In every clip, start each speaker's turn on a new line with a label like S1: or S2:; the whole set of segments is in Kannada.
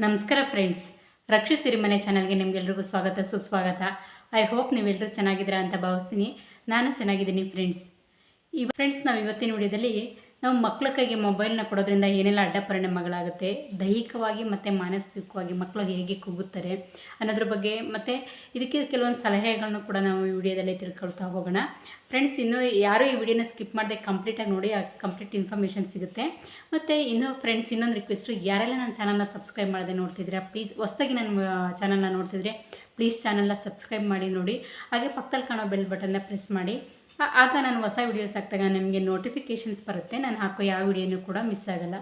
S1: ನಮಸ್ಕಾರ ಫ್ರೆಂಡ್ಸ್, ರಕ್ಷಿ ಸಿರಿಮನೆ ಚಾನಲ್ಗೆ ನಿಮಗೆಲ್ರಿಗೂ ಸ್ವಾಗತ ಸುಸ್ವಾಗತ. ಐ ಹೋಪ್ ನೀವೆಲ್ಲರೂ ಚೆನ್ನಾಗಿದ್ದೀರಾ ಅಂತ ಭಾವಿಸ್ತೀನಿ. ನಾನು ಚೆನ್ನಾಗಿದ್ದೀನಿ ಫ್ರೆಂಡ್ಸ್. ನಾವು ಇವತ್ತಿನ ವಿಡಿಯೋದಲ್ಲಿ ನಾವು ಮಕ್ಕಳ ಕೈಗೆ ಮೊಬೈಲ್ನ ಕೊಡೋದ್ರಿಂದ ಏನೆಲ್ಲ ಅಡ್ಡ ಪರಿಣಾಮಗಳಾಗುತ್ತೆ, ದೈಹಿಕವಾಗಿ ಮತ್ತು ಮಾನಸಿಕವಾಗಿ ಮಕ್ಕಳು ಹೇಗೆ ಕುಗ್ಗುತ್ತಾರೆ ಅನ್ನೋದ್ರ ಬಗ್ಗೆ ಮತ್ತು ಇದಕ್ಕೆ ಕೆಲವೊಂದು ಸಲಹೆಗಳನ್ನು ಕೂಡ ನಾವು ಈ ವಿಡಿಯೋದಲ್ಲಿ ತಿಳ್ಕೊಳ್ತಾ ಹೋಗೋಣ. ಫ್ರೆಂಡ್ಸ್, ಇನ್ನೂ ಯಾರು ಈ ವಿಡಿಯೋನ ಸ್ಕಿಪ್ ಮಾಡದೆ ಕಂಪ್ಲೀಟಾಗಿ ನೋಡಿ, ಆ ಕಂಪ್ಲೀಟ್ ಇನ್ಫಾರ್ಮೇಷನ್ ಸಿಗುತ್ತೆ. ಮತ್ತು ಇನ್ನೊಂದು ರಿಕ್ವೆಸ್ಟು, ಯಾರೆಲ್ಲ ನನ್ನ ಚಾನಲ್ನ ಸಬ್ಸ್ಕ್ರೈಬ್ ಮಾಡದೆ ನೋಡ್ತಿದ್ದೀರಾ, ಪ್ಲೀಸ್ ಹೊಸದಾಗಿ ನನ್ನ ಚಾನಲ್ನ ನೋಡ್ತಿದ್ರೆ ಪ್ಲೀಸ್ ಚಾನಲ್ನ ಸಬ್ಸ್ಕ್ರೈಬ್ ಮಾಡಿ ನೋಡಿ. ಹಾಗೆ ಪಕ್ಕದಲ್ಲಿ ಕಾಣೋ ಬೆಲ್ ಬಟನ್ನ ಪ್ರೆಸ್ ಮಾಡಿ. ಆಗ ನಾನು ಹೊಸ ವೀಡಿಯೋಸ್ ಹಾಕಿದಾಗ ನಿಮಗೆ ನೋಟಿಫಿಕೇಷನ್ಸ್ ಬರುತ್ತೆ. ನಾನು ಹಾಕೋ ಯಾವ ವಿಡಿಯೋನೂ ಕೂಡ ಮಿಸ್ ಆಗೋಲ್ಲ.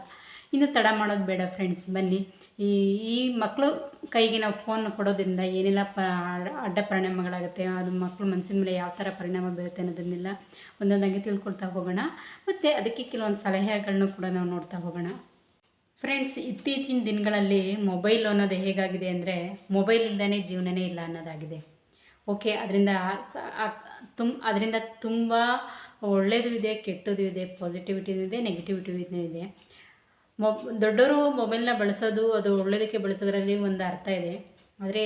S1: ಇನ್ನು ತಡ ಮಾಡೋದು ಬೇಡ ಫ್ರೆಂಡ್ಸ್, ಬನ್ನಿ. ಈ ಮಕ್ಕಳು ಕೈಗೆ ನಾವು ಫೋನ್ ಕೊಡೋದ್ರಿಂದ ಏನೆಲ್ಲ ಅಡ್ಡ ಪರಿಣಾಮಗಳಾಗುತ್ತೆ, ಅದು ಮಕ್ಕಳು ಮನಸ್ಸಿನ ಮೇಲೆ ಯಾವ ಥರ ಪರಿಣಾಮ ಬೀರುತ್ತೆ ಅನ್ನೋದನ್ನೆಲ್ಲ ಒಂದೊಂದಾಗಿ ತಿಳ್ಕೊಳ್ತಾ ಹೋಗೋಣ. ಮತ್ತು ಅದಕ್ಕೆ ಕೆಲವೊಂದು ಸಲಹೆಗಳನ್ನು ಕೂಡ ನಾವು ನೋಡ್ತಾ ಹೋಗೋಣ. ಫ್ರೆಂಡ್ಸ್, ಇತ್ತೀಚಿನ ದಿನಗಳಲ್ಲಿ ಮೊಬೈಲ್ ಅನ್ನೋದು ಹೇಗಾಗಿದೆ ಅಂದರೆ, ಮೊಬೈಲ್ ಇಲ್ಲದೇ ಜೀವನನೇ ಇಲ್ಲ ಅನ್ನೋದಾಗಿದೆ. ಓಕೆ, ಅದರಿಂದ ತುಂಬ ಒಳ್ಳೆಯದು ಇದೆ, ಕೆಟ್ಟದ್ದು ಇದೆ, ಪಾಸಿಟಿವಿಟಿನೂ ಇದೆ, ನೆಗೆಟಿವಿಟಿನೂ ಇದೆ. ದೊಡ್ಡವರು ಮೊಬೈಲ್ನ ಬಳಸೋದು, ಅದು ಒಳ್ಳೆಯದಕ್ಕೆ ಬಳಸೋದ್ರಲ್ಲಿ ಒಂದು ಅರ್ಥ ಇದೆ. ಆದರೆ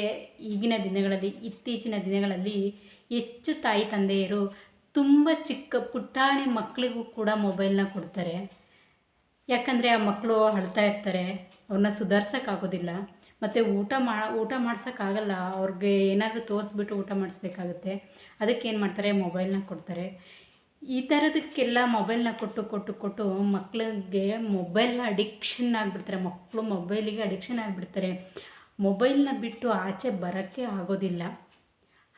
S1: ಇತ್ತೀಚಿನ ದಿನಗಳಲ್ಲಿ ಹೆಚ್ಚು ತಾಯಿ ತಂದೆಯರು ತುಂಬ ಚಿಕ್ಕ ಪುಟ್ಟಾಣಿ ಮಕ್ಕಳಿಗೂ ಕೂಡ ಮೊಬೈಲ್ನ ಕೊಡ್ತಾರೆ. ಯಾಕಂದರೆ ಆ ಮಕ್ಕಳು ಅಳ್ತಾ ಇರ್ತಾರೆ, ಅವ್ರನ್ನ ಸುಧಾರ್ಸೋಕ್ಕಾಗೋದಿಲ್ಲ. ಮತ್ತು ಊಟ ಮಾಡ್ಸೋಕ್ಕಾಗಲ್ಲ, ಅವ್ರಿಗೆ ಏನಾದರೂ ತೋರಿಸ್ಬಿಟ್ಟು ಊಟ ಮಾಡಿಸ್ಬೇಕಾಗುತ್ತೆ. ಅದಕ್ಕೇನು ಮಾಡ್ತಾರೆ, ಮೊಬೈಲ್ನ ಕೊಡ್ತಾರೆ. ಈ ಥರದಕ್ಕೆಲ್ಲ ಮೊಬೈಲ್ನ ಕೊಟ್ಟು ಮಕ್ಕಳಿಗೆ ಮೊಬೈಲ್ನ ಅಡಿಕ್ಷನ್ ಆಗಿಬಿಡ್ತಾರೆ. ಮಕ್ಕಳು ಮೊಬೈಲಿಗೆ ಅಡಿಕ್ಷನ್ ಆಗಿಬಿಡ್ತಾರೆ. ಮೊಬೈಲ್ನ ಬಿಟ್ಟು ಆಚೆ ಬರೋಕ್ಕೆ ಆಗೋದಿಲ್ಲ.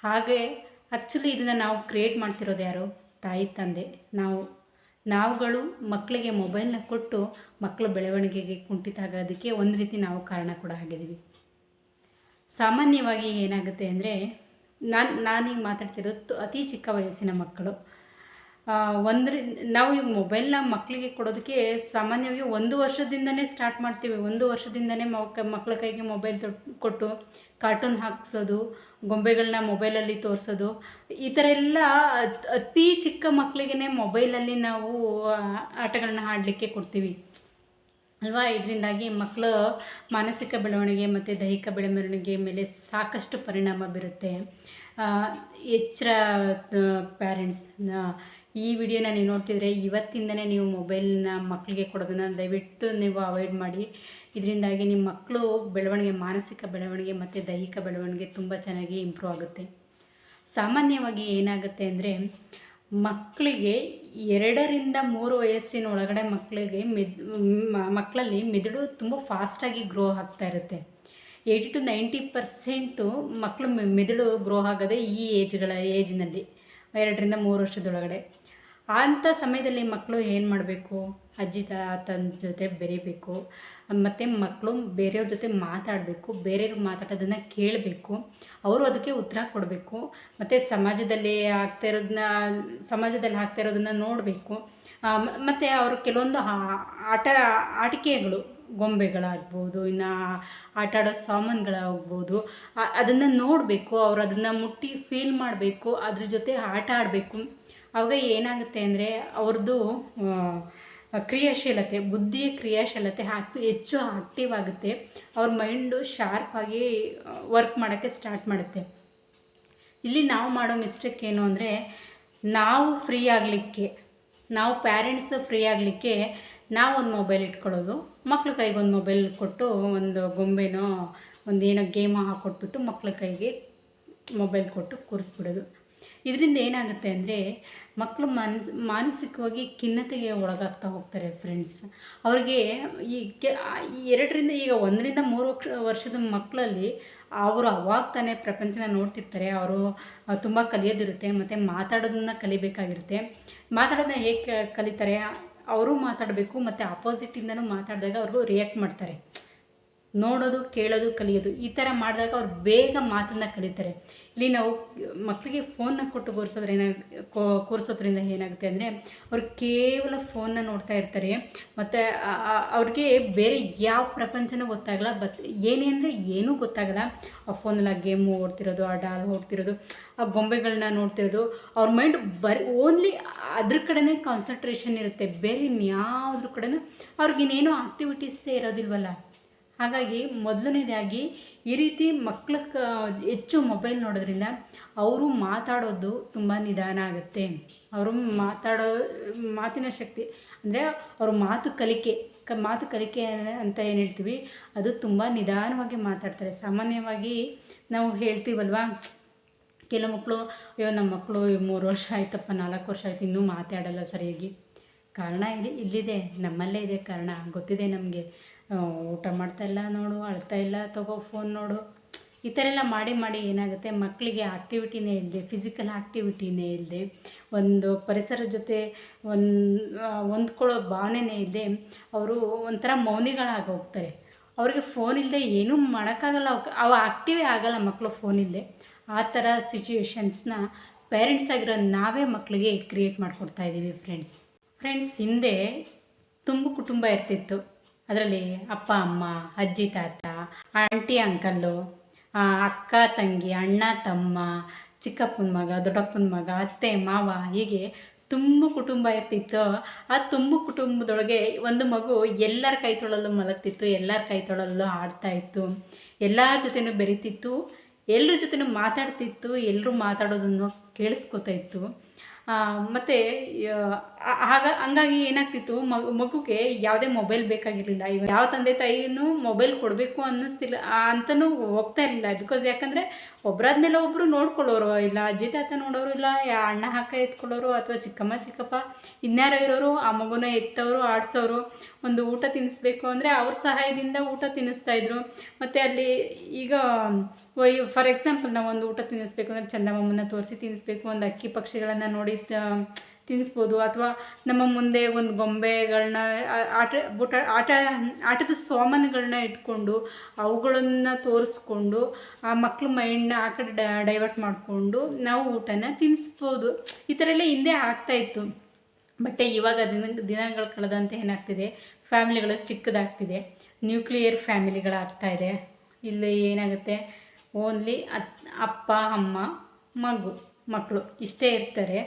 S1: ಹಾಗೆ ಆ್ಯಕ್ಚುಲಿ ಇದನ್ನು ನಾವು ಕ್ರಿಯೇಟ್ ಮಾಡ್ತಿರೋದು ಯಾರು? ತಾಯಿ ತಂದೆ. ನಾವುಗಳು ಮಕ್ಕಳಿಗೆ ಮೊಬೈಲ್ನ ಕೊಟ್ಟು ಮಕ್ಕಳ ಬೆಳವಣಿಗೆಗೆ ಕುಂಠಿತ ಆಗೋದಕ್ಕೆ ಒಂದು ರೀತಿ ನಾವು ಕಾರಣ ಕೂಡ ಆಗಿದ್ದೀವಿ. ಸಾಮಾನ್ಯವಾಗಿ ಏನಾಗುತ್ತೆ ಅಂದರೆ, ನಾನೀಗ ಮಾತಾಡ್ತಿರೋದು ಅತಿ ಚಿಕ್ಕ ವಯಸ್ಸಿನ ಮಕ್ಕಳು. ನಾವು ಈಗ ಮೊಬೈಲ್ನ ಮಕ್ಕಳಿಗೆ ಕೊಡೋದಕ್ಕೆ ಸಾಮಾನ್ಯವಾಗಿ 1 ವರ್ಷದಿಂದನೇ ಸ್ಟಾರ್ಟ್ ಮಾಡ್ತೀವಿ. 1 ವರ್ಷದಿಂದನೇ ಮಕ್ಕಳ ಕೈಗೆ ಮೊಬೈಲ್ ಕೊಟ್ಟು ಕಾರ್ಟೂನ್ ಹಾಕ್ಸೋದು, ಗೊಂಬೆಗಳನ್ನ ಮೊಬೈಲಲ್ಲಿ ತೋರಿಸೋದು, ಈ ಥರ ಎಲ್ಲ ಅತಿ ಚಿಕ್ಕ ಮಕ್ಕಳಿಗೆ ಮೊಬೈಲಲ್ಲಿ ನಾವು ಆಟಗಳನ್ನ ಆಡಲಿಕ್ಕೆ ಕೊಡ್ತೀವಿ ಅಲ್ವಾ. ಇದರಿಂದಾಗಿ ಮಕ್ಕಳ ಮಾನಸಿಕ ಬೆಳವಣಿಗೆ ಮತ್ತು ದೈಹಿಕ ಬೆಳವಣಿಗೆ ಮೇಲೆ ಸಾಕಷ್ಟು ಪರಿಣಾಮ ಬೀರುತ್ತೆ. ಎಚ್ಚರ ಪ್ಯಾರೆಂಟ್ಸ್, ಈ ವಿಡಿಯೋನ ನೀವು ನೋಡ್ತಿದ್ರೆ ಇವತ್ತಿಂದನೇ ನೀವು ಮೊಬೈಲ್ನ ಮಕ್ಕಳಿಗೆ ಕೊಡೋದನ್ನು ದಯವಿಟ್ಟು ನೀವು ಅವಾಯ್ಡ್ ಮಾಡಿ. ಇದರಿಂದಾಗಿ ನಿಮ್ಮ ಮಕ್ಕಳು ಮಾನಸಿಕ ಬೆಳವಣಿಗೆ ಮತ್ತು ದೈಹಿಕ ಬೆಳವಣಿಗೆ ತುಂಬ ಚೆನ್ನಾಗಿ ಇಂಪ್ರೂವ್ ಆಗುತ್ತೆ. ಸಾಮಾನ್ಯವಾಗಿ ಏನಾಗುತ್ತೆ ಅಂದರೆ, ಮಕ್ಕಳಿಗೆ 2 ರಿಂದ 3 ವಯಸ್ಸಿನ ಒಳಗಡೆ ಮಕ್ಕಳಲ್ಲಿ ಮೆದುಳು ತುಂಬ ಫಾಸ್ಟಾಗಿ ಗ್ರೋ ಆಗ್ತಾ ಇರುತ್ತೆ. 80 to 90% ಮಕ್ಕಳು ಮೆದುಳು ಗ್ರೋ ಆಗೋದೇ ಈ ಏಜ್ನಲ್ಲಿ, 2 ರಿಂದ 3 ವರ್ಷದೊಳಗಡೆ. ಅಂಥ ಸಮಯದಲ್ಲಿ ಮಕ್ಕಳು ಏನು ಮಾಡಬೇಕು? ಅಜ್ಜಿ ತಾತನ ಜೊತೆ ಬೆರೀಬೇಕು, ಮತ್ತು ಮಕ್ಕಳು ಬೇರೆಯವ್ರ ಜೊತೆ ಮಾತಾಡಬೇಕು, ಬೇರೆಯವ್ರು ಮಾತಾಡೋದನ್ನು ಕೇಳಬೇಕು, ಅವರು ಅದಕ್ಕೆ ಉತ್ತರ ಕೊಡಬೇಕು. ಮತ್ತು ಸಮಾಜದಲ್ಲಿ ಆಗ್ತಾ ಇರೋದನ್ನ ನೋಡಬೇಕು. ಮತ್ತು ಅವರು ಕೆಲವೊಂದು ಆಟಿಕೆಗಳು, ಗೊಂಬೆಗಳಾಗ್ಬೋದು, ಇನ್ನು ಆಟ ಆಡೋ ಸಾಮಾನುಗಳಾಗ್ಬೋದು, ಅದನ್ನು ನೋಡಬೇಕು. ಅವರು ಅದನ್ನು ಮುಟ್ಟಿ ಫೀಲ್ ಮಾಡಬೇಕು, ಅದ್ರ ಜೊತೆ ಆಟ ಆಡಬೇಕು. ಆವಾಗ ಏನಾಗುತ್ತೆ ಅಂದರೆ, ಅವ್ರದ್ದು ಬುದ್ಧಿಯ ಕ್ರಿಯಾಶೀಲತೆ ಹೆಚ್ಚು ಆಕ್ಟಿವ್ ಆಗುತ್ತೆ. ಅವ್ರ ಮೈಂಡು ಶಾರ್ಪಾಗಿ ವರ್ಕ್ ಮಾಡೋಕ್ಕೆ ಸ್ಟಾರ್ಟ್ ಮಾಡುತ್ತೆ. ಇಲ್ಲಿ ನಾವು ಮಾಡೋ ಮಿಸ್ಟೇಕ್ ಏನು ಅಂದರೆ, ನಾವು ಪ್ಯಾರೆಂಟ್ಸ್ ಫ್ರೀ ಆಗಲಿಕ್ಕೆ ನಾವೊಂದು ಮೊಬೈಲ್ ಇಟ್ಕೊಳ್ಳೋದು, ಮಕ್ಳ ಕೈಗೆ ಒಂದು ಮೊಬೈಲ್ ಕೊಟ್ಟು ಒಂದು ಗೊಂಬೆನೋ ಒಂದೇನೋ ಗೇಮ್ ಹಾಕ್ಕೊಟ್ಬಿಟ್ಟು ಮಕ್ಳ ಕೈಗೆ ಮೊಬೈಲ್ ಕೊಟ್ಟು ಕೂರಿಸ್ಬಿಡೋದು. ಇದರಿಂದ ಏನಾಗುತ್ತೆ ಅಂದರೆ, ಮಕ್ಕಳು ಮಾನಸಿಕವಾಗಿ ಖಿನ್ನತೆಗೆ ಒಳಗಾಗ್ತಾ ಹೋಗ್ತಾರೆ ಫ್ರೆಂಡ್ಸ್. ಅವ್ರಿಗೆ ಈಗ 1 ರಿಂದ 3 ವರ್ಷದ ಮಕ್ಕಳಲ್ಲಿ ಅವರು ಅವಾಗ ತಾನೇ ಪ್ರಪಂಚನ ನೋಡ್ತಿರ್ತಾರೆ. ಅವರು ತುಂಬ ಕಲಿಯೋದಿರುತ್ತೆ, ಮತ್ತು ಮಾತಾಡೋದನ್ನ ಕಲಿಬೇಕಾಗಿರುತ್ತೆ. ಮಾತಾಡೋದನ್ನ ಹೇಗೆ ಕಲಿತಾರೆ? ಅವರು ಮಾತಾಡಬೇಕು, ಮತ್ತು ಆಪೋಸಿಟಿಂದನೂ ಮಾತಾಡಿದಾಗ ಅವ್ರಿಗೂ ರಿಯಾಕ್ಟ್ ಮಾಡ್ತಾರೆ. ನೋಡೋದು, ಕೇಳೋದು, ಕಲಿಯೋದು, ಈ ಥರ ಮಾಡಿದಾಗ ಅವ್ರು ಬೇಗ ಮಾತನ್ನು ಕಲಿತಾರೆ. ಇಲ್ಲಿ ನಾವು ಮಕ್ಕಳಿಗೆ ಫೋನ್ನ ಕೊಟ್ಟು ಕೂರಿಸೋದ್ರಿಂದ ಏನಾಗುತ್ತೆ ಅಂದರೆ, ಅವ್ರು ಕೇವಲ ಫೋನ್ನ ನೋಡ್ತಾ ಇರ್ತಾರೆ. ಮತ್ತು ಅವ್ರಿಗೆ ಬೇರೆ ಯಾವ ಪ್ರಪಂಚನೂ ಗೊತ್ತಾಗಲ್ಲ. ಏನೂ ಗೊತ್ತಾಗಲ್ಲ. ಆ ಫೋನಲ್ಲಿ ಆ ಗೇಮು ಓಡ್ತಿರೋದು, ಆ ಡಾಲ್ ಹೋಗ್ತಿರೋದು, ಆ ಗೊಂಬೆಗಳನ್ನ ನೋಡ್ತಿರೋದು, ಅವ್ರ ಮೈಂಡ್ ಓನ್ಲಿ ಅದ್ರ ಕಡೆನೇ ಕಾನ್ಸಂಟ್ರೇಷನ್ ಇರುತ್ತೆ. ಬೇರೆ ಇನ್ಯಾವುದ್ರ ಕಡೆನೂ ಅವ್ರಿಗಿನ್ನೇನು ಆಕ್ಟಿವಿಟೀಸೇ ಇರೋದಿಲ್ವಲ್ಲ. ಹಾಗಾಗಿ ಮೊದಲನೇದಾಗಿ ಈ ರೀತಿ ಮಕ್ಕಳ ಹೆಚ್ಚು ಮೊಬೈಲ್ ನೋಡೋದ್ರಿಂದ ಅವರು ಮಾತಾಡೋದು ತುಂಬ ನಿಧಾನ ಆಗುತ್ತೆ. ಅವರು ಮಾತಾಡೋ ಮಾತಿನ ಶಕ್ತಿ ಅಂದರೆ ಅವ್ರ ಮಾತು ಕಲಿಕೆ ಅಂತ ಏನು ಹೇಳ್ತೀವಿ ಅದು ತುಂಬ ನಿಧಾನವಾಗಿ ಮಾತಾಡ್ತಾರೆ. ಸಾಮಾನ್ಯವಾಗಿ ನಾವು ಹೇಳ್ತೀವಲ್ವ, ಕೆಲವು ಮಕ್ಕಳು ಅಯ್ಯೋ ನಮ್ಮ ಮಕ್ಕಳು 3 ವರ್ಷ ಆಯ್ತಪ್ಪ 4 ವರ್ಷ ಆಯ್ತು ಇನ್ನೂ ಮಾತಾಡಲ್ಲ ಸರಿಯಾಗಿ. ಕಾರಣ ಇಲ್ಲಿದೆ, ನಮ್ಮಲ್ಲೇ ಇದೆ ಕಾರಣ. ಗೊತ್ತಿದೆ ನಮಗೆ, ಊಟ ಮಾಡ್ತಾಯಿಲ್ಲ ನೋಡು, ಅಳ್ತಾ ಇಲ್ಲ ತಗೋ ಫೋನ್ ನೋಡು, ಈ ಥರ ಎಲ್ಲ ಮಾಡಿ ಏನಾಗುತ್ತೆ, ಮಕ್ಕಳಿಗೆ ಆ್ಯಕ್ಟಿವಿಟಿನೇ ಇಲ್ಲದೆ, ಫಿಸಿಕಲ್ ಆ್ಯಕ್ಟಿವಿಟಿನೇ ಇಲ್ಲದೆ, ಒಂದು ಪರಿಸರ ಜೊತೆ ಹೊಂದ್ಕೊಳ್ಳೋ ಭಾವನೆನೇ ಇಲ್ಲದೆ ಅವರು ಒಂಥರ ಮೌನಿಗಳಾಗಿ ಹೋಗ್ತಾರೆ. ಅವ್ರಿಗೆ ಫೋನ್ ಇಲ್ಲದೆ ಏನೂ ಮಾಡೋಕ್ಕಾಗಲ್ಲ, ಅವು ಆ್ಯಕ್ಟಿವೇ ಆಗಲ್ಲ ಮಕ್ಕಳು ಫೋನ್ ಇಲ್ಲದೆ. ಆ ಥರ ಸಿಚುವೇಶನ್ಸ್ನ ಪೇರೆಂಟ್ಸ್ ಆಗಿರೋ ನಾವೇ ಮಕ್ಕಳಿಗೆ ಕ್ರಿಯೇಟ್ ಮಾಡಿಕೊಡ್ತಾಯಿದ್ದೀವಿ ಫ್ರೆಂಡ್ಸ್. ಹಿಂದೆ ತುಂಬು ಕುಟುಂಬ ಇರ್ತಿತ್ತು. ಅದರಲ್ಲಿ ಅಪ್ಪ ಅಮ್ಮ, ಅಜ್ಜಿ ತಾತ, ಆಂಟಿ ಅಂಕಲ್ಲು, ಅಕ್ಕ ತಂಗಿ, ಅಣ್ಣ ತಮ್ಮ, ಚಿಕ್ಕಪ್ಪನ ಮಗ, ದೊಡ್ಡಪ್ಪನ ಮಗ, ಅತ್ತೆ ಮಾವ, ಹೀಗೆ ತುಂಬು ಕುಟುಂಬ ಇರ್ತಿತ್ತು. ಆ ತುಂಬು ಕುಟುಂಬದೊಳಗೆ ಒಂದು ಮಗು ಎಲ್ಲರ ಕೈ ತೊಳಲು ಮಲಗ್ತಿತ್ತು, ಎಲ್ಲರ ಕೈ ತೊಳಲು ಆಡ್ತಾಯಿತ್ತು, ಎಲ್ಲರ ಜೊತೆನೂ ಬೆರೀತಿತ್ತು, ಎಲ್ಲರ ಜೊತೆನೂ ಮಾತಾಡ್ತಿತ್ತು, ಎಲ್ಲರೂ ಮಾತಾಡೋದನ್ನು ಕೇಳಿಸ್ಕೊತಾ ಇತ್ತು. ಮತ್ತು ಹಂಗಾಗಿ ಏನಾಗ್ತಿತ್ತು, ಮಗುಗೆ ಯಾವುದೇ ಮೊಬೈಲ್ ಬೇಕಾಗಿರಲಿಲ್ಲ. ಇವಾಗ ಯಾವ ತಂದೆ ತಾಯಿನೂ ಮೊಬೈಲ್ ಕೊಡಬೇಕು ಅನ್ನಿಸ್ತಿಲ್ಲ ಅಂತಲೂ ಹೋಗ್ತಾ ಇರಲಿಲ್ಲ. ಬಿಕಾಸ್ ಯಾಕಂದರೆ ಒಬ್ಬರಾದ್ಮೇಲೆ ಒಬ್ಬರು ನೋಡ್ಕೊಳ್ಳೋರು, ಇಲ್ಲ ಅಜ್ಜಿ ತಾತ ನೋಡೋರು, ಇಲ್ಲ ಅಣ್ಣ ಅಕ್ಕ ಎತ್ಕೊಳ್ಳೋರು, ಅಥವಾ ಚಿಕ್ಕಮ್ಮ ಚಿಕ್ಕಪ್ಪ ಇನ್ಯಾರೋ ಇರೋರು ಆ ಮಗುನ ಎತ್ತವರು ಆಡಿಸೋರು. ಒಂದು ಊಟ ತಿನ್ನಿಸ್ಬೇಕು ಅಂದರೆ ಅವ್ರ ಸಹಾಯದಿಂದ ಊಟ ತಿನ್ನಿಸ್ತಾಯಿದ್ರು. ಮತ್ತು ಅಲ್ಲಿ ಈಗ ಫಾರ್ ಎಕ್ಸಾಂಪಲ್ ನಾವು ಒಂದು ಊಟ ತಿನ್ನಿಸ್ಬೇಕು ಅಂದರೆ ಚಂದಮಾಮನ ತೋರಿಸಿ ತಿನ್ನಿಸ್ಬೇಕು, ಒಂದು ಅಕ್ಕಿ ಪಕ್ಷಿಗಳನ್ನು ನೋಡಿ ತಿನ್ನಿಸ್ಬೋದು. ಅಥವಾ ನಮ್ಮ ಮುಂದೆ ಒಂದು ಗೊಂಬೆಗಳನ್ನ ಆಟದ ಸಾಮಾನುಗಳನ್ನ ಇಟ್ಕೊಂಡು ಅವುಗಳನ್ನು ತೋರಿಸ್ಕೊಂಡು ಆ ಮಕ್ಳ ಮೈಂಡ್ನ ಆ ಕಡೆ ಡೈವರ್ಟ್ ಮಾಡಿಕೊಂಡು ನಾವು ಊಟನ ತಿನ್ನಿಸ್ಬೋದು. ಈ ಥರ ಎಲ್ಲ ಹಿಂದೆ ಆಗ್ತಾಯಿತ್ತು. ಬಟ್ ಇವಾಗ ದಿನಗಳು ಕಳೆದಂತೆ ಏನಾಗ್ತಿದೆ, ಫ್ಯಾಮಿಲಿಗಳು ಚಿಕ್ಕದಾಗ್ತಿದೆ, ನ್ಯೂಕ್ಲಿಯರ್ ಫ್ಯಾಮಿಲಿಗಳಾಗ್ತಾಯಿದೆ. ಇಲ್ಲಿ ಏನಾಗುತ್ತೆ, ಓನ್ಲಿ ಅಪ್ಪ ಅಮ್ಮ ಮಕ್ಕಳು ಇಷ್ಟೇ ಇರ್ತಾರೆ.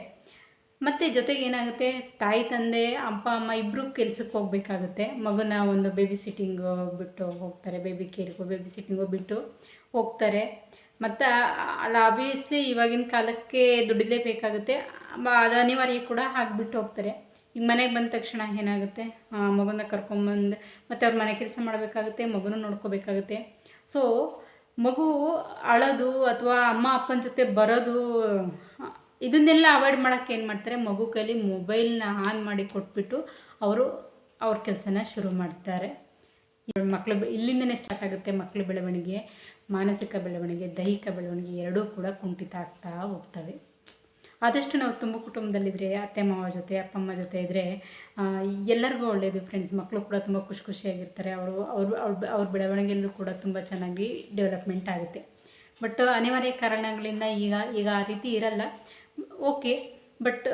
S1: ಮತ್ತು ಜೊತೆಗೆ ಏನಾಗುತ್ತೆ, ತಾಯಿ ತಂದೆ ಅಪ್ಪ ಅಮ್ಮ ಇಬ್ಬರು ಕೆಲ್ಸಕ್ಕೆ ಹೋಗಬೇಕಾಗುತ್ತೆ. ಮಗುನ ಒಂದು ಬೇಬಿ ಸಿಟ್ಟಿಂಗು ಬಿಟ್ಟು ಹೋಗ್ತಾರೆ, ಬೇಬಿ ಕೇರ್ಗೋ ಬೇಬಿ ಸಿಟ್ಟಿಂಗು ಬಿಟ್ಟು ಹೋಗ್ತಾರೆ. ಮತ್ತು ಅಲ್ಲ ಆಬ್ವಿಯಸ್ಲಿ ಇವಾಗಿನ ಕಾಲಕ್ಕೆ ದುಡಿಲೇಬೇಕಾಗುತ್ತೆ, ಅದು ಅನಿವಾರ್ಯ ಕೂಡ ಹಾಕ್ಬಿಟ್ಟು ಹೋಗ್ತಾರೆ. ಈಗ ಮನೆಗೆ ಬಂದ ತಕ್ಷಣ ಏನಾಗುತ್ತೆ, ಮಗುನ ಕರ್ಕೊಂಬಂದು ಮತ್ತು ಅವ್ರ ಮನೆ ಕೆಲಸ ಮಾಡಬೇಕಾಗುತ್ತೆ, ಮಗುನ ನೋಡ್ಕೋಬೇಕಾಗುತ್ತೆ. ಸೊ ಮಗು ಅಳೋದು ಅಥವಾ ಅಮ್ಮ ಅಪ್ಪನ ಜೊತೆ ಬರೋದು ಇದನ್ನೆಲ್ಲ ಅವಾಯ್ಡ್ ಮಾಡೋಕ್ಕೆ ಏನು ಮಾಡ್ತಾರೆ, ಮಗು ಕೈಲಿ ಮೊಬೈಲ್ನ ಆನ್ ಮಾಡಿ ಕೊಟ್ಬಿಟ್ಟು ಅವ್ರ ಕೆಲಸನ ಶುರು ಮಾಡ್ತಾರೆ. ಇಲ್ಲಿಂದನೇ ಸ್ಟಾರ್ಟ್ ಆಗುತ್ತೆ ಮಕ್ಕಳ ಬೆಳವಣಿಗೆ, ಮಾನಸಿಕ ಬೆಳವಣಿಗೆ, ದೈಹಿಕ ಬೆಳವಣಿಗೆ ಎರಡೂ ಕೂಡ ಕುಂಠಿತ ಆಗ್ತಾ ಹೋಗ್ತವೆ. ಆದಷ್ಟು ನಾವು ತುಂಬ ಕುಟುಂಬದಲ್ಲಿದ್ದರೆ, ಅತ್ತೆ ಮಾವ ಜೊತೆ ಅಪ್ಪ ಅಮ್ಮ ಜೊತೆ ಇದ್ದರೆ ಎಲ್ಲರಿಗೂ ಒಳ್ಳೆಯದು ಫ್ರೆಂಡ್ಸ್. ಮಕ್ಕಳು ಕೂಡ ತುಂಬ ಖುಷಿಯಾಗಿರ್ತಾರೆ. ಅವ್ರ ಬೆಳವಣಿಗೆಯಲ್ಲೂ ಕೂಡ ತುಂಬ ಚೆನ್ನಾಗಿ ಡೆವಲಪ್ಮೆಂಟ್ ಆಗುತ್ತೆ. ಬಟ್ ಅನಿವಾರ್ಯ ಕಾರಣಗಳಿಂದ ಈಗ ಆ ರೀತಿ ಇರಲ್ಲ, ಓಕೆ. ಬಟ್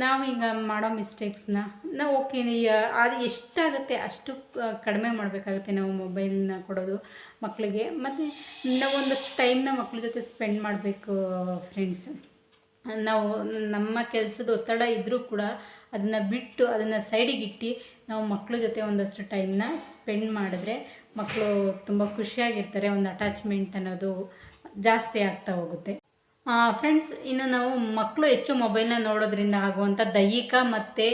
S1: ನಾವೀಗ ಮಾಡೋ ಮಿಸ್ಟೇಕ್ಸ್ನ ನಾವು ಓಕೆ ಅದು ಎಷ್ಟಾಗುತ್ತೆ ಅಷ್ಟು ಕಡಿಮೆ ಮಾಡಬೇಕಾಗುತ್ತೆ ನಾವು ಮೊಬೈಲ್ನ ಕೊಡೋದು ಮಕ್ಕಳಿಗೆ. ಮತ್ತು ನಾವು ಒಂದಷ್ಟು ಟೈಮ್ನ ಮಕ್ಕಳ ಜೊತೆ ಸ್ಪೆಂಡ್ ಮಾಡಬೇಕು ಫ್ರೆಂಡ್ಸ್. ನಾವು ನಮ್ಮ ಕೆಲಸದ ಒತ್ತಡ ಇದ್ದರೂ ಕೂಡ ಅದನ್ನು ಬಿಟ್ಟು ಅದನ್ನು ಸೈಡಿಗಿಟ್ಟು ನಾವು ಮಕ್ಕಳ ಜೊತೆ ಒಂದಷ್ಟು ಟೈಮ್ನ ಸ್ಪೆಂಡ್ ಮಾಡಿದ್ರೆ ಮಕ್ಕಳು ತುಂಬ ಖುಷಿಯಾಗಿರ್ತಾರೆ. ಒಂದು ಅಟ್ಯಾಚ್ಮೆಂಟ್ ಅನ್ನೋದು ಜಾಸ್ತಿ ಆಗ್ತಾ ಹೋಗುತ್ತೆ ಫ್ರೆಂಡ್ಸ್. ಇನ್ನು ನಾವು ಮಕ್ಕಳು ಹೆಚ್ಚು ಮೊಬೈಲ್ನ ನೋಡೋದ್ರಿಂದ ಆಗುವಂಥ ದೈಹಿಕ ಮತ್ತು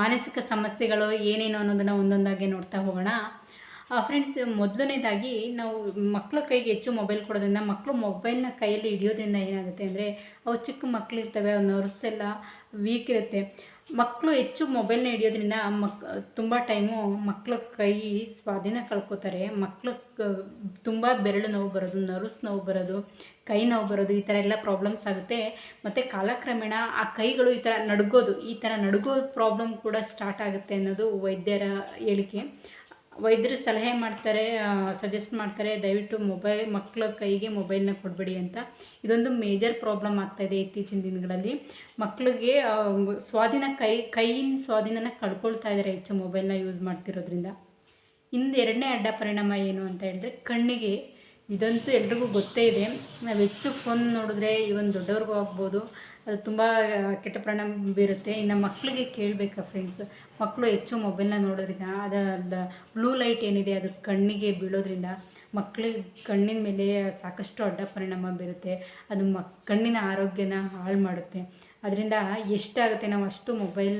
S1: ಮಾನಸಿಕ ಸಮಸ್ಯೆಗಳು ಏನೇನು ಅನ್ನೋದನ್ನು ಒಂದೊಂದಾಗಿ ನೋಡ್ತಾ ಹೋಗೋಣ ಫ್ರೆಂಡ್ಸ್. ಮೊದಲನೇದಾಗಿ ನಾವು ಮಕ್ಕಳ ಕೈಗೆ ಹೆಚ್ಚು ಮೊಬೈಲ್ ಕೊಡೋದ್ರಿಂದ, ಮಕ್ಕಳು ಮೊಬೈಲ್ನ ಕೈಯಲ್ಲಿ ಹಿಡಿಯೋದ್ರಿಂದ ಏನಾಗುತ್ತೆ ಅಂದರೆ, ಅವು ಚಿಕ್ಕ ಮಕ್ಕಳಿರ್ತವೆ, ಅವ್ರ ನರ್ವ್ಸ್ ಎಲ್ಲ ವೀಕ್ ಇರುತ್ತೆ. ಮಕ್ಕಳು ಹೆಚ್ಚು ಮೊಬೈಲ್ನ ಹಿಡಿಯೋದ್ರಿಂದ ತುಂಬ ಟೈಮು ಮಕ್ಕಳ ಕೈ ಸ್ವಾಧೀನ ಕಳ್ಕೊತಾರೆ. ಮಕ್ಕಳು ತುಂಬ ಬೆರಳು ನೋವು ಬರೋದು, ನರ್ವ್ಸ್ ನೋವು ಬರೋದು, ಕೈ ನೋವು ಬರೋದು, ಈ ಥರ ಎಲ್ಲ ಪ್ರಾಬ್ಲಮ್ಸ್ ಆಗುತ್ತೆ. ಮತ್ತು ಕಾಲಕ್ರಮೇಣ ಆ ಕೈಗಳು ಈ ಥರ ನಡುಗೋ ಪ್ರಾಬ್ಲಮ್ ಕೂಡ ಸ್ಟಾರ್ಟ್ ಆಗುತ್ತೆ ಅನ್ನೋದು ವೈದ್ಯರ ಹೇಳಿಕೆ. ವೈದ್ಯರು ಸಲಹೆ ಮಾಡ್ತಾರೆ, ಸಜೆಸ್ಟ್ ಮಾಡ್ತಾರೆ, ದಯವಿಟ್ಟು ಮಕ್ಕಳ ಕೈಗೆ ಮೊಬೈಲ್ನ ಕೊಡಬೇಡಿ ಅಂತ. ಇದೊಂದು ಮೇಜರ್ ಪ್ರಾಬ್ಲಮ್ ಆಗ್ತಾಯಿದೆ ಇತ್ತೀಚಿನ ದಿನಗಳಲ್ಲಿ. ಮಕ್ಕಳಿಗೆ ಕೈಯಿನ ಸ್ವಾಧೀನನ ಕಳ್ಕೊಳ್ತಾ ಇದ್ದಾರೆ ಹೆಚ್ಚು ಮೊಬೈಲ್ನ ಯೂಸ್ ಮಾಡ್ತಿರೋದ್ರಿಂದ. ಇನ್ನು ಎರಡನೇ ಅಡ್ಡ ಪರಿಣಾಮ ಏನು ಅಂತ ಹೇಳಿದ್ರೆ ಕಣ್ಣಿಗೆ. ಇದಂತೂ ಎಲ್ರಿಗೂ ಗೊತ್ತೇ ಇದೆ. ನಾವು ಹೆಚ್ಚು ಫೋನ್ ನೋಡಿದ್ರೆ ಇವನ್ ದೊಡ್ಡವ್ರಿಗೂ ಆಗ್ಬೋದು, ಅದು ತುಂಬ ಕೆಟ್ಟ ಪರಿಣಾಮ ಬೀರುತ್ತೆ. ಇನ್ನು ಮಕ್ಕಳಿಗೆ ಕೇಳಬೇಕಾ ಫ್ರೆಂಡ್ಸ್, ಮಕ್ಕಳು ಹೆಚ್ಚು ಮೊಬೈಲ್ನ ನೋಡೋದ್ರಿಂದ ಅದರ ಬ್ಲೂ ಲೈಟ್ ಏನಿದೆ ಅದು ಕಣ್ಣಿಗೆ ಬೀಳೋದ್ರಿಂದ ಮಕ್ಕಳಿಗೆ ಕಣ್ಣಿನ ಮೇಲೆ ಸಾಕಷ್ಟು ಅಡ್ಡ ಪರಿಣಾಮ ಬೀರುತ್ತೆ. ಅದು ಕಣ್ಣಿನ ಆರೋಗ್ಯನ ಹಾಳು ಮಾಡುತ್ತೆ. ಅದರಿಂದ ಎಷ್ಟಾಗುತ್ತೆ ನಾವು ಅಷ್ಟು ಮೊಬೈಲ್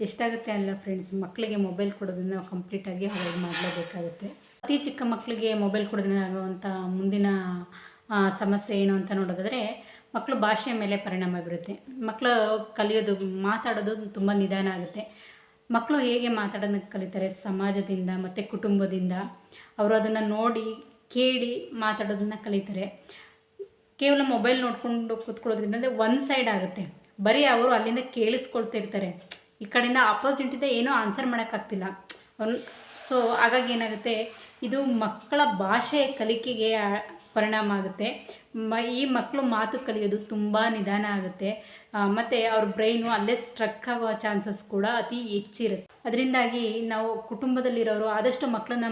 S1: ಎಷ್ಟಾಗುತ್ತೆ ಅಲ್ಲ ಫ್ರೆಂಡ್ಸ್, ಮಕ್ಕಳಿಗೆ ಮೊಬೈಲ್ ಕೊಡೋದನ್ನು ನಾವು ಕಂಪ್ಲೀಟಾಗಿ ಅವಾಯ್ಡ್ ಮಾಡಲೇಬೇಕಾಗುತ್ತೆ. ಅತಿ ಚಿಕ್ಕ ಮಕ್ಕಳಿಗೆ ಮೊಬೈಲ್ ಕೊಡೋದ್ರಿಂದ ಆಗುವಂಥ ಮುಂದಿನ ಸಮಸ್ಯೆ ಏನು ಅಂತ ನೋಡೋದಾದರೆ, ಮಕ್ಕಳು ಭಾಷೆಯ ಮೇಲೆ ಪರಿಣಾಮ ಬೀರುತ್ತೆ. ಮಕ್ಕಳು ಕಲಿಯೋದು, ಮಾತಾಡೋದು ತುಂಬ ನಿಧಾನ ಆಗುತ್ತೆ. ಮಕ್ಕಳು ಹೇಗೆ ಮಾತಾಡೋದನ್ನ ಕಲಿತಾರೆ? ಸಮಾಜದಿಂದ ಮತ್ತು ಕುಟುಂಬದಿಂದ. ಅವರು ಅದನ್ನು ನೋಡಿ ಕೇಳಿ ಮಾತಾಡೋದನ್ನು ಕಲಿತಾರೆ. ಕೇವಲ ಮೊಬೈಲ್ ನೋಡಿಕೊಂಡು ಕೂತ್ಕೊಳ್ಳೋದ್ರಿಂದ ಅಂದರೆ ಒನ್ ಸೈಡ್ ಆಗುತ್ತೆ. ಬರೀ ಅವರು ಅಲ್ಲಿಂದ ಕೇಳಿಸ್ಕೊಳ್ತಿರ್ತಾರೆ, ಈ ಕಡೆಯಿಂದ ಆಪೋಸಿಟಿಂದ ಏನೋ ಆನ್ಸರ್ ಮಾಡೋಕ್ಕಾಗ್ತಿಲ್ಲ ಅವ್ನು. ಸೊ ಹಾಗಾಗಿ ಏನಾಗುತ್ತೆ, ಇದು ಮಕ್ಕಳ ಭಾಷೆಯ ಕಲಿಕೆಗೆ ಪರಿಣಾಮ ಆಗುತ್ತೆ. ಈ ಮಕ್ಕಳು ಮಾತು ಕಲಿಯೋದು ತುಂಬ ನಿಧಾನ ಆಗುತ್ತೆ. ಮತ್ತು ಅವ್ರ ಬ್ರೈನು ಅಲ್ಲೇ ಸ್ಟ್ರಕ್ ಆಗೋ ಚಾನ್ಸಸ್ ಕೂಡ ಅತಿ ಹೆಚ್ಚಿರುತ್ತೆ. ಅದರಿಂದಾಗಿ ನಾವು ಕುಟುಂಬದಲ್ಲಿರೋರು ಆದಷ್ಟು ಮಕ್ಕಳನ್ನ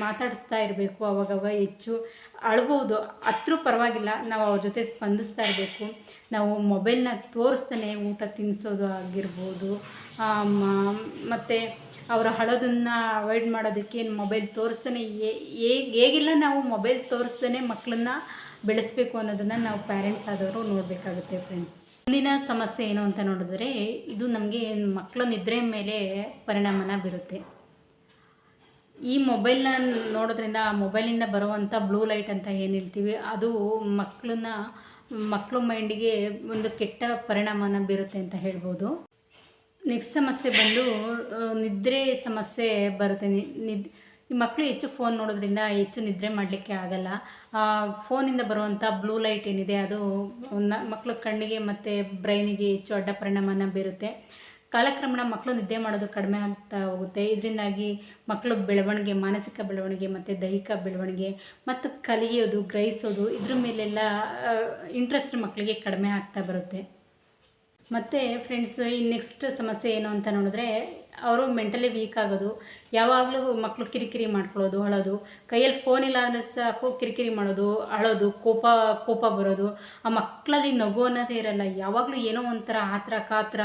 S1: ಮಾತಾಡಿಸ್ತಾ ಇರಬೇಕು. ಅವಾಗವಾಗ ಹೆಚ್ಚು ಅಳ್ಬೋದು, ಹತ್ರ ಪರವಾಗಿಲ್ಲ, ನಾವು ಅವ್ರ ಜೊತೆ ಸ್ಪಂದಿಸ್ತಾ ಇರಬೇಕು. ನಾವು ಮೊಬೈಲ್ನ ತೋರಿಸ್ತಾನೆ ಊಟ ತಿನ್ನಿಸೋದು ಆಗಿರ್ಬೋದು, ಮತ್ತು ಅವರ ಅಳೋದನ್ನು ಅವಾಯ್ಡ್ ಮಾಡೋದಕ್ಕೆ ಮೊಬೈಲ್ ತೋರಿಸ್ತಾನೆ ಹೇಗೆಲ್ಲ ನಾವು ಮೊಬೈಲ್ ತೋರಿಸ್ತಾನೆ ಮಕ್ಕಳನ್ನ ಬೆಳೆಸಬೇಕು ಅನ್ನೋದನ್ನು ನಾವು ಪ್ಯಾರೆಂಟ್ಸ್ ಆದವರು ನೋಡಬೇಕಾಗುತ್ತೆ ಫ್ರೆಂಡ್ಸ್. ಮುಂದಿನ ಸಮಸ್ಯೆ ಏನು ಅಂತ ನೋಡಿದ್ರೆ, ಇದು ನಮಗೆ ಮಕ್ಕಳ ನಿದ್ರೆ ಮೇಲೆ ಪರಿಣಾಮನ ಬೀರುತ್ತೆ. ಈ ಮೊಬೈಲ್ನ ನೋಡೋದ್ರಿಂದ ಆ ಮೊಬೈಲಿಂದ ಬರುವಂಥ ಬ್ಲೂ ಲೈಟ್ ಅಂತ ಏನು ಹೇಳ್ತೀವಿ, ಅದು ಮಕ್ಕಳ ಮೈಂಡಿಗೆ ಒಂದು ಕೆಟ್ಟ ಪರಿಣಾಮನ ಬೀರುತ್ತೆ ಅಂತ ಹೇಳ್ಬೋದು. ನೆಕ್ಸ್ಟ್ ಸಮಸ್ಯೆ ಬಂದು ನಿದ್ರೆ ಸಮಸ್ಯೆ ಬರುತ್ತೆ. ಈ ಮಕ್ಕಳು ಹೆಚ್ಚು ಫೋನ್ ನೋಡೋದ್ರಿಂದ ಹೆಚ್ಚು ನಿದ್ರೆ ಮಾಡಲಿಕ್ಕೆ ಆಗಲ್ಲ. ಫೋನಿಂದ ಬರುವಂಥ ಬ್ಲೂ ಲೈಟ್ ಏನಿದೆ ಅದು ಮಕ್ಕಳ ಕಣ್ಣಿಗೆ ಮತ್ತು ಬ್ರೈನಿಗೆ ಹೆಚ್ಚು ಅಡ್ಡ ಪರಿಣಾಮನ ಬೀರುತ್ತೆ. ಕಾಲಕ್ರಮೇಣ ಮಕ್ಕಳು ನಿದ್ದೆ ಮಾಡೋದು ಕಡಿಮೆ ಆಗ್ತಾ ಹೋಗುತ್ತೆ. ಇದರಿಂದಾಗಿ ಮಕ್ಕಳು ಬೆಳವಣಿಗೆ, ಮಾನಸಿಕ ಬೆಳವಣಿಗೆ ಮತ್ತು ದೈಹಿಕ ಬೆಳವಣಿಗೆ ಮತ್ತು ಕಲಿಯೋದು, ಗ್ರಹಿಸೋದು ಇದ್ರ ಮೇಲೆಲ್ಲ ಇಂಟ್ರೆಸ್ಟ್ ಮಕ್ಕಳಿಗೆ ಕಡಿಮೆ ಆಗ್ತಾ ಬರುತ್ತೆ. ಮತ್ತು ಫ್ರೆಂಡ್ಸ್, ಈ ನೆಕ್ಸ್ಟ್ ಸಮಸ್ಯೆ ಏನು ಅಂತ ನೋಡಿದ್ರೆ, ಅವರು ಮೆಂಟಲಿ ವೀಕ್ ಆಗೋದು. ಯಾವಾಗಲೂ ಮಕ್ಕಳು ಕಿರಿಕಿರಿ ಮಾಡ್ಕೊಳ್ಳೋದು, ಅಳೋದು, ಕೈಯಲ್ಲಿ ಫೋನ್ ಇಲ್ಲ ಅಂದರೆ ಸಾಕು ಕಿರಿಕಿರಿ ಮಾಡೋದು, ಅಳೋದು, ಕೋಪ ಬರೋದು. ಆ ಮಕ್ಕಳಲ್ಲಿ ನಗು ಅನ್ನೋದೇ ಇರಲ್ಲ. ಯಾವಾಗಲೂ ಏನೋ ಒಂಥರ ಆತರ ಕಾತರ,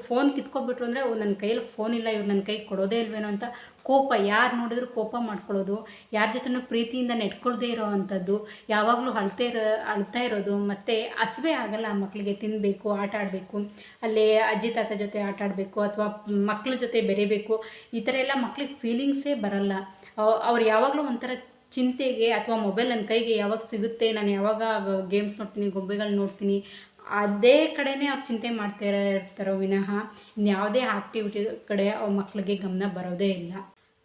S1: ಫೋನ್ ಕಿತ್ಕೊಬಿಟ್ರು ಅಂದರೆ ನನ್ನ ಕೈಯಲ್ಲಿ ಫೋನ್ ಇಲ್ಲ, ಇವ್ರು ನನ್ನ ಕೈಗೆ ಕೊಡೋದೇ ಇಲ್ವೇನೋ ಅಂತ ಕೋಪ, ಯಾರು ನೋಡಿದ್ರು ಕೋಪ ಮಾಡ್ಕೊಳ್ಳೋದು, ಯಾರ ಜೊತೆನೂ ಪ್ರೀತಿಯಿಂದ ನೆಟ್ಕೊಳ್ದೇ ಇರೋ ಅಂಥದ್ದು, ಯಾವಾಗಲೂ ಅಳ್ತಾ ಇರೋದು. ಮತ್ತು ಹಸಿವೆ ಆಗಲ್ಲ ಆ ಮಕ್ಕಳಿಗೆ, ತಿನ್ನಬೇಕು, ಆಟ ಆಡಬೇಕು, ಅಲ್ಲೇ ಅಜ್ಜಿ ತಾತ ಜೊತೆ ಆಟ ಆಡಬೇಕು ಅಥವಾ ಮಕ್ಕಳ ಜೊತೆ ಬೆರೀಬೇಕು, ಈ ಥರ ಎಲ್ಲ ಮಕ್ಳಿಗೆ ಫೀಲಿಂಗ್ಸೇ ಬರಲ್ಲ. ಅವ್ರು ಯಾವಾಗಲೂ ಒಂಥರ ಚಿಂತೆಗೆ ಅಥವಾ ಮೊಬೈಲ್ ನನ್ನ ಕೈಗೆ ಯಾವಾಗ ಸಿಗುತ್ತೆ, ನಾನು ಯಾವಾಗ ಗೇಮ್ಸ್ ನೋಡ್ತೀನಿ, ಗೊಂಬೆಗಳು ನೋಡ್ತೀನಿ, ಅದೇ ಕಡೆನೇ ಅವ್ರು ಚಿಂತೆ ಮಾಡ್ತಾ ಇರ್ತಾರೋ ವಿನಃ ಇನ್ಯಾವುದೇ ಆ್ಯಕ್ಟಿವಿಟಿ ಕಡೆ ಅವ್ರ ಮಕ್ಕಳಿಗೆ ಗಮನ ಬರೋದೇ ಇಲ್ಲ.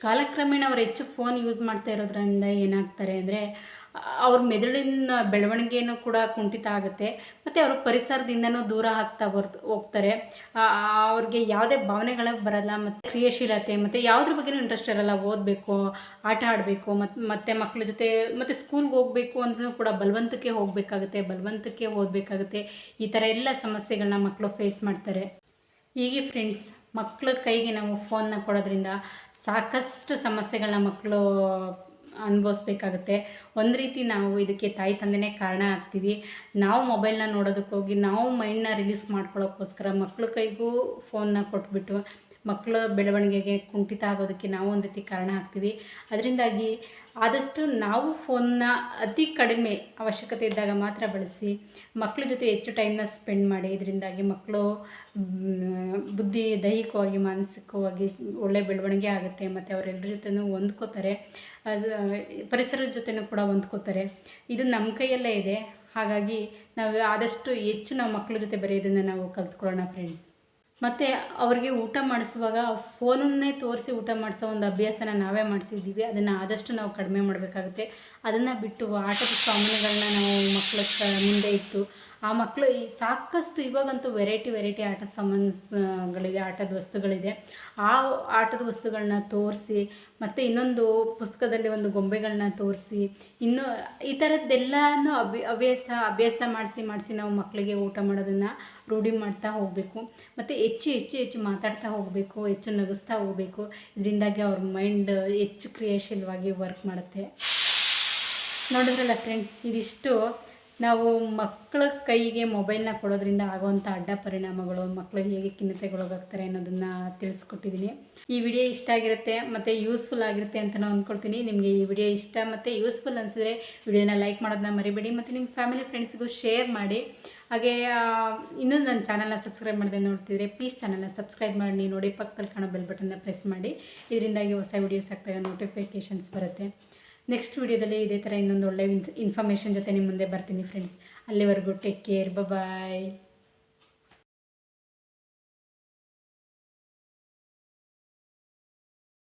S1: ಕಾಲಕ್ರಮೇಣ ಅವ್ರು ಹೆಚ್ಚು ಫೋನ್ ಯೂಸ್ ಮಾಡ್ತಾ ಇರೋದ್ರಿಂದ ಏನಾಗ್ತಾರೆ ಅಂದರೆ, ಅವ್ರ ಮೆದುಳಿನ ಬೆಳವಣಿಗೆಯೂ ಕೂಡ ಕುಂಠಿತ ಆಗುತ್ತೆ. ಮತ್ತು ಅವರು ಪರಿಸರದಿಂದನೂ ದೂರ ಆಗ್ತಾ ಹೋಗ್ತಾರೆ. ಅವ್ರಿಗೆ ಯಾವುದೇ ಭಾವನೆಗಳು ಬರಲ್ಲ, ಮತ್ತು ಕ್ರಿಯಾಶೀಲತೆ ಮತ್ತು ಯಾವುದ್ರ ಬಗ್ಗೆನೂ ಇಂಟ್ರೆಸ್ಟ್ ಇರಲ್ಲ. ಓದಬೇಕು, ಆಟ ಆಡಬೇಕು, ಮತ್ತು ಮಕ್ಕಳ ಜೊತೆ ಮತ್ತು ಸ್ಕೂಲ್ಗೆ ಹೋಗಬೇಕು ಅಂದ್ರೂ ಕೂಡ ಬಲವಂತಕ್ಕೆ ಹೋಗಬೇಕಾಗುತ್ತೆ, ಬಲವಂತಕ್ಕೆ ಓದಬೇಕಾಗುತ್ತೆ. ಈ ಥರ ಎಲ್ಲ ಸಮಸ್ಯೆಗಳನ್ನ ಮಕ್ಕಳು ಫೇಸ್ ಮಾಡ್ತಾರೆ. ಹೀಗೆ ಫ್ರೆಂಡ್ಸ್, ಮಕ್ಕಳ ಕೈಗೆ ನಾವು ಫೋನ್ನ ಕೊಡೋದ್ರಿಂದ ಸಾಕಷ್ಟು ಸಮಸ್ಯೆಗಳನ್ನ ಮಕ್ಕಳು ಅನುಭವಿಸ್ಬೇಕಾಗುತ್ತೆ. ಒಂದು ರೀತಿ ನಾವು ಇದಕ್ಕೆ ತಾಯಿ ತಂದೆನೇ ಕಾರಣ ಆಗ್ತೀವಿ. ನಾವು ಮೊಬೈಲ್ನ ನೋಡೋದಕ್ಕೆ ಹೋಗಿ ನಾವು ಮೈಂಡ್ನ ರಿಲೀಫ್ ಮಾಡ್ಕೊಳ್ಳೋಕ್ಕೋಸ್ಕರ ಮಕ್ಕಳ ಕೈಗೂ ಫೋನ್ನ ಕೊಟ್ಬಿಟ್ಟು ಮಕ್ಕಳ ಬೆಳವಣಿಗೆಗೆ ಕುಂಠಿತ ಆಗೋದಕ್ಕೆ ನಾವು ಒಂದು ರೀತಿ ಕಾರಣ ಆಗ್ತೀವಿ. ಅದರಿಂದಾಗಿ ಆದಷ್ಟು ನಾವು ಫೋನ್ನ ಅತಿ ಕಡಿಮೆ ಅವಶ್ಯಕತೆ ಇದ್ದಾಗ ಮಾತ್ರ ಬಳಸಿ, ಮಕ್ಕಳ ಜೊತೆ ಹೆಚ್ಚು ಟೈಮ್ನ ಸ್ಪೆಂಡ್ ಮಾಡಿ. ಇದರಿಂದಾಗಿ ಮಕ್ಕಳು ಬುದ್ಧಿ, ದೈಹಿಕವಾಗಿ, ಮಾನಸಿಕವಾಗಿ ಒಳ್ಳೆಯ ಬೆಳವಣಿಗೆ ಆಗುತ್ತೆ. ಮತ್ತು ಅವರೆಲ್ಲರ ಜೊತೆನೂ ಹೊಂದ್ಕೋತಾರೆ, ಪರಿಸರದ ಜೊತೆನೂ ಕೂಡ ಹೊಂದ್ಕೋತಾರೆ. ಇದು ನಮ್ಮ ಕೈಯಲ್ಲೇ ಇದೆ. ಹಾಗಾಗಿ ನಾವು ಆದಷ್ಟು ಹೆಚ್ಚು ನಾವು ಮಕ್ಕಳ ಜೊತೆ ಬೆರೆಯೋದನ್ನು ನಾವು ಕಲ್ತ್ಕೊಳ್ಳೋಣ ಫ್ರೆಂಡ್ಸ್. ಮತ್ತು ಅವರಿಗೆ ಊಟ ಮಾಡಿಸುವಾಗ ಫೋನನ್ನೇ ತೋರಿಸಿ ಊಟ ಮಾಡಿಸೋ ಒಂದು ಅಭ್ಯಾಸನ ನಾವೇ ಮಾಡಿಸಿದ್ದೀವಿ. ಅದನ್ನು ಆದಷ್ಟು ನಾವು ಕಡಿಮೆ ಮಾಡಬೇಕಾಗುತ್ತೆ. ಅದನ್ನು ಬಿಟ್ಟು ಆಟದ ಸಾಮಾನುಗಳನ್ನ ನಾವು ಮಕ್ಕಳ ಮುಂದೆ ಇಟ್ಟು ಆ ಮಕ್ಕಳು ಸಾಕಷ್ಟು ಇವಾಗಂತೂ ವೆರೈಟಿ ಆಟದ ಸಾಮಾನುಗಳಿದೆ, ಆಟದ ವಸ್ತುಗಳಿದೆ. ಆ ಆಟದ ವಸ್ತುಗಳನ್ನ ತೋರಿಸಿ, ಮತ್ತು ಇನ್ನೊಂದು ಪುಸ್ತಕದಲ್ಲಿ ಒಂದು ಗೊಂಬೆಗಳನ್ನ ತೋರಿಸಿ, ಇನ್ನು ಈ ಥರದ್ದೆಲ್ಲನೂ ಅಭ್ಯಾಸ ಮಾಡಿಸಿ ನಾವು ಮಕ್ಕಳಿಗೆ ಊಟ ಮಾಡೋದನ್ನು ರೂಢಿ ಮಾಡ್ತಾ ಹೋಗಬೇಕು. ಮತ್ತು ಹೆಚ್ಚು ಮಾತಾಡ್ತಾ ಹೋಗಬೇಕು, ಹೆಚ್ಚು ನಗಿಸ್ತಾ ಹೋಗಬೇಕು. ಇದರಿಂದಾಗಿ ಅವ್ರ ಮೈಂಡ್ ಹೆಚ್ಚು ಕ್ರಿಯಾಶೀಲವಾಗಿ ವರ್ಕ್ ಮಾಡುತ್ತೆ. ನೋಡಿದ್ರಲ್ಲ ಫ್ರೆಂಡ್ಸ್, ಇದಿಷ್ಟು ನಾವು ಮಕ್ಕಳ ಕೈಗೆ ಮೊಬೈಲ್ನ ಕೊಡೋದ್ರಿಂದ ಆಗುವಂಥ ಅಡ್ಡ ಪರಿಣಾಮಗಳು, ಮಕ್ಕಳು ಹೇಗೆ ಖಿನ್ನತೆಗೊಳಗಾಗ್ತಾರೆ ಅನ್ನೋದನ್ನು ತಿಳಿಸ್ಕೊಟ್ಟಿದ್ದೀನಿ. ಈ ವಿಡಿಯೋ ಇಷ್ಟ ಆಗಿರುತ್ತೆ ಮತ್ತು ಯೂಸ್ಫುಲ್ ಆಗಿರುತ್ತೆ ಅಂತ ನಾನು ಅಂದ್ಕೊಳ್ತೀನಿ. ನಿಮಗೆ ಈ ವಿಡಿಯೋ ಇಷ್ಟ ಮತ್ತು ಯೂಸ್ಫುಲ್ ಅನಿಸಿದ್ರೆ ವಿಡಿಯೋನ ಲೈಕ್ ಮಾಡೋದನ್ನ ಮರಿಬೇಡಿ ಮತ್ತು ನಿಮ್ಮ ಫ್ಯಾಮಿಲಿ ಫ್ರೆಂಡ್ಸ್ಗೂ ಶೇರ್ ಮಾಡಿ. ಹಾಗೆ ಇನ್ನೂ ನನ್ನ ಚಾನಲ್ನ ಸಬ್ಸ್ಕ್ರೈಬ್ ಮಾಡದೆ ನೋಡ್ತಿದ್ರೆ ಪ್ಲೀಸ್ ಚಾನಲ್ನ ಸಬ್ಸ್ಕ್ರೈಬ್ ಮಾಡಿ ನೋಡಿ, ಪಕ್ಕದಲ್ಲಿ ಕಾಣೋ ಬೆಲ್ ಬಟನ್ನ ಪ್ರೆಸ್ ಮಾಡಿ. ಇದರಿಂದಾಗಿ ಹೊಸ ವೀಡಿಯೋಸ್ ಆಗ್ತಾಗ ನೋಟಿಫಿಕೇಷನ್ಸ್ ಬರುತ್ತೆ. ನೆಕ್ಸ್ಟ್ ವೀಡಿಯೋದಲ್ಲಿ ಇದೇ ಥರ ಇನ್ನೊಂದು ಒಳ್ಳೆಯ ಇನ್ಫಾರ್ಮೇಷನ್ ಜೊತೆ ನಿಮ್ಮ ಮುಂದೆ ಬರ್ತೀನಿ ಫ್ರೆಂಡ್ಸ್. ಅಲ್ಲಿವರೆಗೂ ಟೇಕ್ ಕೇರ್, ಬಾಯ್.